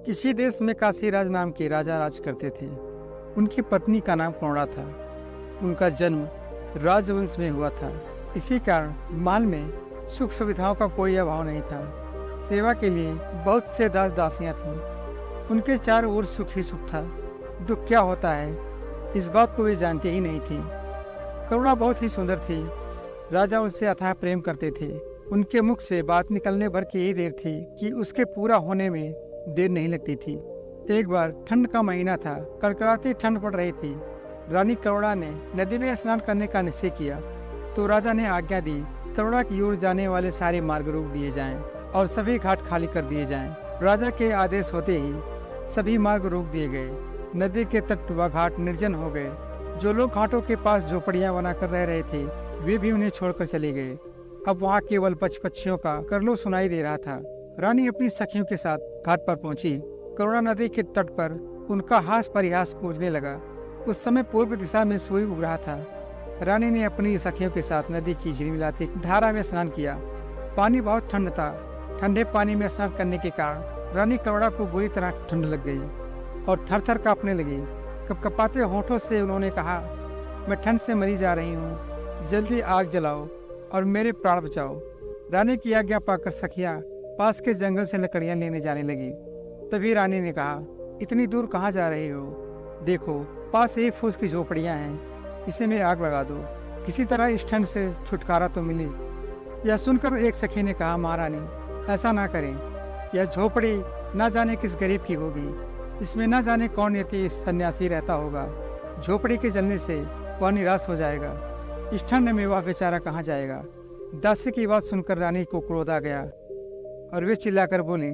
किसी देश में काशीराज नाम के राजा राज करते थे। उनकी पत्नी का नाम करुणा था। उनका जन्म राजवंश में हुआ था। इसी कारण महल में सुख सुविधाओं का कोई अभाव नहीं था। सेवा के लिए बहुत से दास दासियां थीं। उनके चारों ओर सुख ही सुख था। दुख क्या होता है इस बात को वे जानते ही नहीं थी। करुणा बहुत ही सुंदर थी। राजा उनसे अथाह प्रेम करते थे। उनके मुख से बात निकलने भर की यही देर थी कि उसके पूरा होने में देर नहीं लगती थी। एक बार ठंड का महीना था। कड़कड़ाती ठंड पड़ रही थी। रानी करुणा ने नदी में स्नान करने का निश्चय किया तो राजा ने आज्ञा दी करुणा की ओर जाने वाले सारे मार्ग रोक दिए जाएं और सभी घाट खाली कर दिए जाएं। राजा के आदेश होते ही सभी मार्ग रोक दिए गए। नदी के तट व घाट निर्जन हो गए। जो लोग घाटों के पास झोपड़ियां बनाकर रह रहे थे वे भी उन्हें छोड़कर चले गए। अब वहाँ केवल पक्षियों का करलो सुनाई दे रहा था। रानी अपनी सखियों के साथ घाट पर पहुंची। करुणा नदी के तट पर उनका हास परिहास गूंजने लगा। उस समय पूर्व दिशा में सूर्य उग रहा था। रानी ने अपनी सखियों के साथ नदी की झिलमिलाती धारा में स्नान किया। पानी बहुत ठंड था। ठंडे पानी में स्नान करने के कारण रानी करुणा को बुरी तरह ठंड लग गई और थर थर कांपने लगी। कपकपाते होठों से उन्होंने कहा, मैं ठंड से मरी जा रही हूँ, जल्दी आग जलाओ और मेरे प्राण बचाओ। रानी की आज्ञा पाकर सखियाँ पास के जंगल से लकड़ियाँ लेने जाने लगी। तभी रानी ने कहा, इतनी दूर कहाँ जा रही हो? देखो पास एक फूस की झोपड़ियाँ हैं, इसे में आग लगा दो, किसी तरह इस ठंड से छुटकारा तो मिले। यह सुनकर एक सखी ने कहा, महारानी ऐसा ना करें, यह झोपड़ी ना जाने किस गरीब की होगी, इसमें ना जाने कौन यति सन्यासी रहता होगा। झोपड़ी के जलने से वह निराश हो जाएगा, इस ठंड में वह बेचारा कहाँ जाएगा। दासी की बात सुनकर रानी को क्रोध आ गया और वे चिल्लाकर बोली,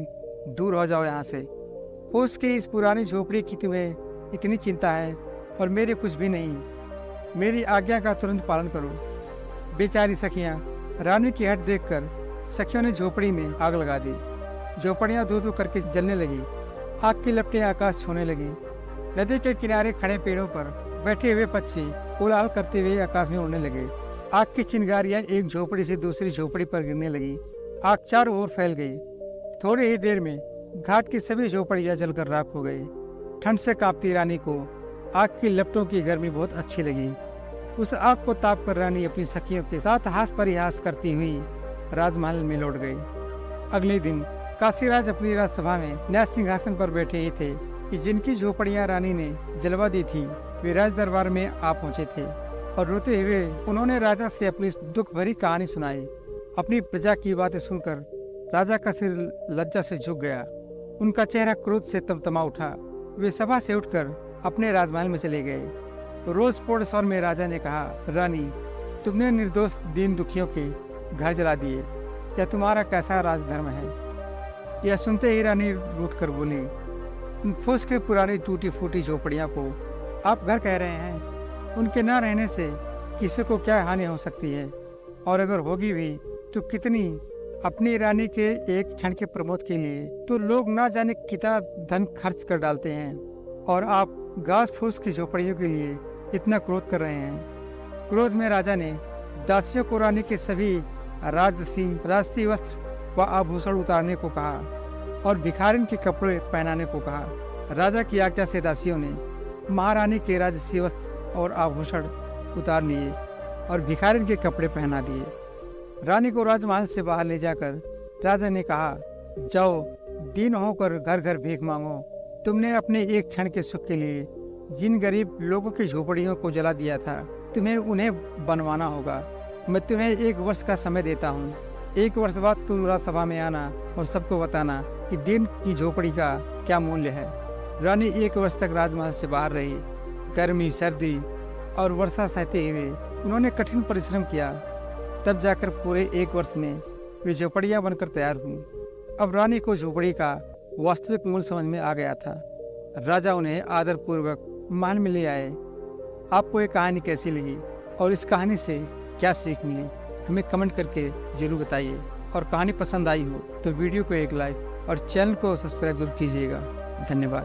दूर हो जाओ यहाँ से। फूस की इस पुरानी झोपड़ी की तुम्हें इतनी चिंता है और मेरे कुछ भी नहीं। मेरी आज्ञा का तुरंत पालन करो। बेचारी सखियाँ रानी की हट देखकर सखियों ने झोपड़ी में आग लगा दी। झोपड़ियाँ धू धू करके जलने लगी। आग की लपटें आकाश छूने लगी। नदी के किनारे खड़े पेड़ों पर बैठे हुए पक्षी कोलाहल करते हुए आकाश में उड़ने लगे। आग की चिंगारियां एक झोपड़ी से दूसरी झोपड़ी पर गिरने लगी। आग चारों ओर फैल गई। थोड़ी ही देर में घाट की सभी झोपड़ियां जलकर राख हो गई। ठंड से कांपती रानी को आग की लपटों की गर्मी बहुत अच्छी लगी। उस आग को ताप कर रानी अपनी सखियों के साथ हास परिहास करती हुई राजमहल में लौट गई। अगले दिन काशीराज अपनी राजसभा में न्याय सिंहासन पर बैठे ही थे कि जिनकी झोपड़ियां रानी ने जलवा दी थी वे राज दरबार में आ पहुंचे थे और रोते हुए उन्होंने राजा से अपनी दुख भरी कहानी सुनाई। अपनी प्रजा की बातें सुनकर राजा का सिर लज्जा से झुक गया। उनका चेहरा क्रोध से तमतमा उठा। वे सभा से उठकर अपने राजमहल में चले गए। रोषपूर्ण स्वर में राजा ने कहा, रानी तुमने निर्दोष दीन दुखियों के घर जला दिए, यह तुम्हारा कैसा राजधर्म है? यह सुनते ही रानी रूठ कर बोली, फूस के पुरानी टूटी फूटी झोपड़ियाँ को आप घर कह रहे हैं? उनके न रहने से किसी को क्या हानि हो सकती है, और अगर होगी भी तो कितनी? अपनी रानी के एक क्षण के प्रमोद के लिए तो लोग ना जाने कितना धन खर्च कर डालते हैं, और आप घास फूस की झोपड़ियों के लिए इतना क्रोध कर रहे हैं। क्रोध में राजा ने दासियों को रानी के सभी राजसी वस्त्र व आभूषण उतारने को कहा और भिखारिन के कपड़े पहनाने को कहा। राजा की आज्ञा से दासियों ने महारानी के राजसी वस्त्र और आभूषण उतार लिए और भिखारिन के कपड़े पहना दिए। रानी को राजमहल से बाहर ले जाकर राजा ने कहा, जाओ दीन होकर घर घर भीख मांगो। तुमने अपने एक क्षण के सुख के लिए जिन गरीब लोगों की झोपड़ियों को जला दिया था तुम्हें उन्हें बनवाना होगा। मैं तुम्हें 1 वर्ष का समय देता हूँ। 1 वर्ष बाद तुम राजसभा में आना और सबको बताना कि दिन की झोपड़ी का क्या मूल्य है। रानी 1 वर्ष तक राजमहल से बाहर रही। गर्मी सर्दी और वर्षा सहते हुए उन्होंने कठिन परिश्रम किया। तब जाकर पूरे 1 वर्ष में वे झोपड़ियाँ बनकर तैयार हुई। अब रानी को झोपड़ी का वास्तविक मूल्य समझ में आ गया था। राजा उन्हें आदरपूर्वक महल में ले आए। आपको ये कहानी कैसी लगी और इस कहानी से क्या सीख मिली हमें कमेंट करके जरूर बताइए, और कहानी पसंद आई हो तो वीडियो को एक लाइक और चैनल को सब्सक्राइब जरूर कीजिएगा। धन्यवाद।